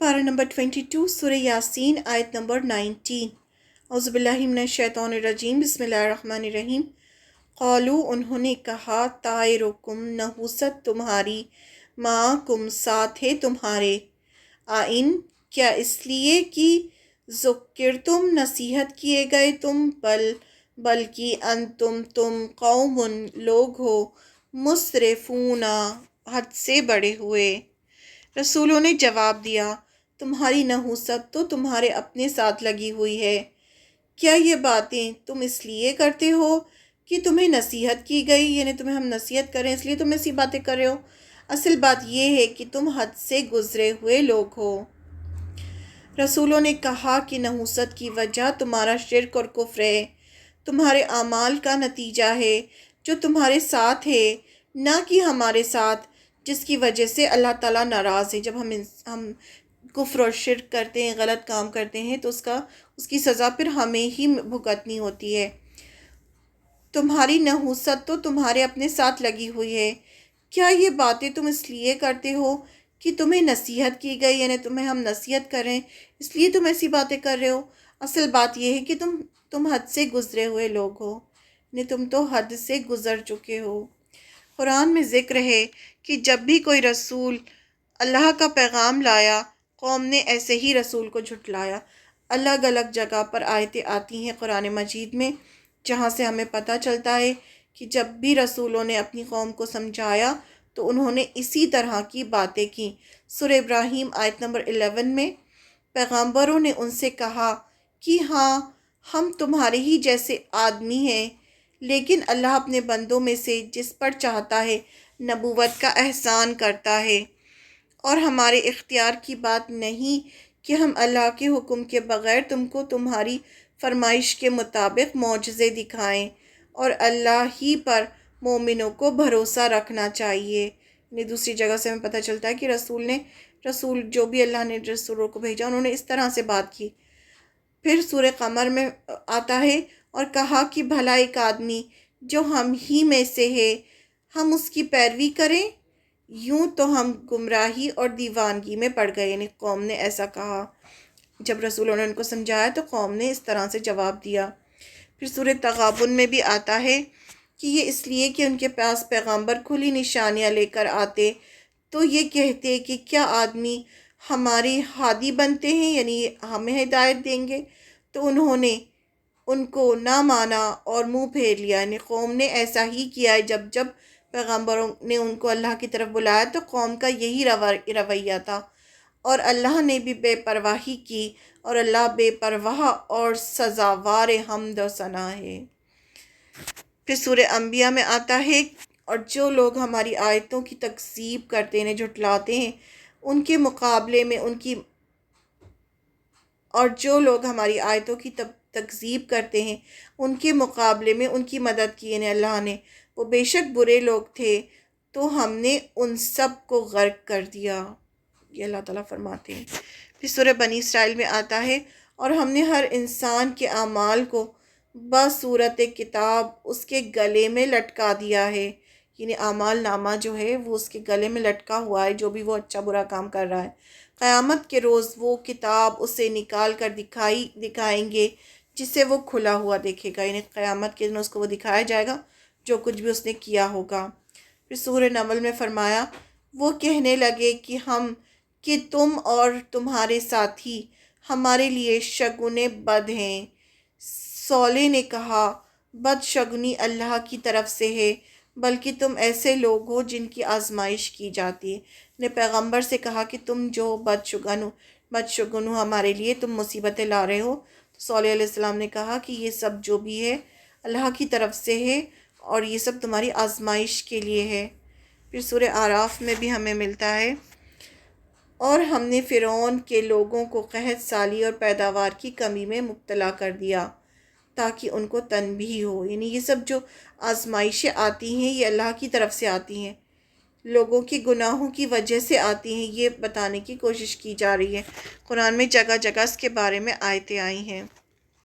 पारा नंबर 22 सूरह यासीन आयत नंबर 19। औज़ुबिल्लाहि मिनश्शैतानिर्रजीम बिस्मिल्लाहिर्रहमानिर्रहीम। क़ालू उन्होंने कहा ताइरुकुम नहुसत तुम्हारी माकुम साथ है तुम्हारे आइन क्या इसलिए कि ज़ुक्किरतुम नसीहत किए गए तुम बल्कि अंतुम तुम कौमुन लोग हो मुस्रिफूना हद से बड़े हुए। रसूलों ने जवाब दिया तुम्हारी नहुसत तो तुम्हारे अपने साथ लगी हुई है। क्या ये बातें तुम इसलिए करते हो कि तुम्हें नसीहत की गई, यानी तुम्हें हम नसीहत करें इसलिए तुम ऐसी बातें कर रहे हो। असल बात यह है कि तुम हद से गुजरे हुए लोग हो। रसूलों ने कहा कि नहुसत की वजह तुम्हारा शिर्क और कुफ्र है, तुम्हारे आमाल का नतीजा है जो तुम्हारे साथ है, ना कि हमारे साथ, जिसकी वजह से अल्लाह ताला नाराज़ है। जब हम कुफ्र और शिर्क करते हैं, गलत काम करते हैं, तो उसकी सज़ा फिर हमें ही भुगतनी होती है। तुम्हारी नहुसत तो तुम्हारे अपने साथ लगी हुई है। क्या ये बातें तुम इसलिए करते हो कि तुम्हें नसीहत की गई, यानी तुम्हें हम नसीहत करें इसलिए तुम ऐसी बातें कर रहे हो। असल बात यह है कि तुम हद से गुजरे हुए लोग हो, यानी तुम तो हद से गुजर चुके हो। कुरान में ज़िक्र है कि जब भी कोई रसूल अल्लाह का पैगाम लाया, कौम ने ऐसे ही रसूल को झुटलाया। अलग अलग जगह पर आयतें आती हैं कुरान मजीद में, जहाँ से हमें पता चलता है कि जब भी रसूलों ने अपनी कौम को समझाया तो उन्होंने इसी तरह की बातें की। सूरह इब्राहीम आयत नंबर 11 में पैगम्बरों ने उनसे कहा कि हाँ, हम तुम्हारे ही जैसे आदमी हैं, लेकिन अल्लाह अपने बंदों में से जिस पर चाहता है नबूवत का एहसान करता है, और हमारे इख्तियार की बात नहीं कि हम अल्लाह के हुक्म के बग़ैर तुमको तुम्हारी फरमाइश के मुताबिक मौजज़े दिखाएं, और अल्लाह ही पर मोमिनों को भरोसा रखना चाहिए। दूसरी जगह से हमें पता चलता है कि रसूल जो भी अल्लाह ने रसूलों को भेजा उन्होंने इस तरह से बात की। फिर सूरह कमर में आता है और कहा कि भला एक आदमी जो हम ही में से है, हम उसकी पैरवी करें, यूं तो हम गुमराही और दीवानगी में पड़ गए। यानी कौम ने ऐसा कहा। जब रसूलों ने उनको समझाया तो कौम ने इस तरह से जवाब दिया। फिर सूरह तगाबुन में भी आता है कि ये इसलिए कि उनके पास पैगंबर खुली निशानियां लेकर आते तो ये कहते कि क्या आदमी हमारे हादी बनते हैं, यानी हमें हिदायत देंगे, तो उन्होंने उनको ना माना और मुंह फेर लिया। यानी कौम ने ऐसा ही किया है। जब जब पैगंबरों ने उनको अल्लाह की तरफ बुलाया तो कौम का यही रवैया था, और अल्लाह ने भी बेपरवाही की, और अल्लाह बेपरवाह और सज़ावार हम्द और सना है। फिर सूरह अंबिया में आता है और जो लोग हमारी आयतों की तकज़ीब करते हैं, झुटलाते हैं, उनके मुकाबले में उनकी मदद की, यानी अल्लाह ने, वो बेशक बुरे लोग थे तो हमने उन सब को गर्क कर दिया। ये अल्लाह ताला फरमाते हैं। फिर सूरह बनी इसराइल में आता है और हमने हर इंसान के आमाल को बसूरत किताब उसके गले में लटका दिया है, यानी आमाल नामा जो है वो उसके गले में लटका हुआ है, जो भी वो अच्छा बुरा काम कर रहा है। क़यामत के रोज़ वो किताब उसे निकाल कर दिखाएंगे जिसे वो खुला हुआ देखेगा, यानी क़यामत के दिन उसको वो दिखाया जाएगा जो कुछ भी उसने किया होगा। फिर सूरह नमल में फरमाया वो कहने लगे कि तुम और तुम्हारे साथी हमारे लिए शगुने बद हैं। सौले ने कहा बदशगुनी अल्लाह की तरफ से है, बल्कि तुम ऐसे लोग हो जिनकी आजमाइश की जाती है। ने पैगंबर से कहा कि तुम जो बदशगुन हो, हमारे लिए तुम मुसीबतें ला रहे हो। तो सौले अलैहिस्सलाम ने कहा कि ये सब जो भी है अल्लाह की तरफ से है और ये सब तुम्हारी आजमाइश के लिए है। फिर सूरह आराफ में भी हमें मिलता है और हमने फ़िरौन के लोगों को कहत साली और पैदावार की कमी में मुब्तला कर दिया ताकि उनको तनबीह हो। यानी ये सब जो आजमाइशें आती हैं ये अल्लाह की तरफ से आती हैं, लोगों के गुनाहों की वजह से आती हैं, ये बताने की कोशिश की जा रही है। कुरान में जगह जगह इसके बारे में आयतें आई हैं।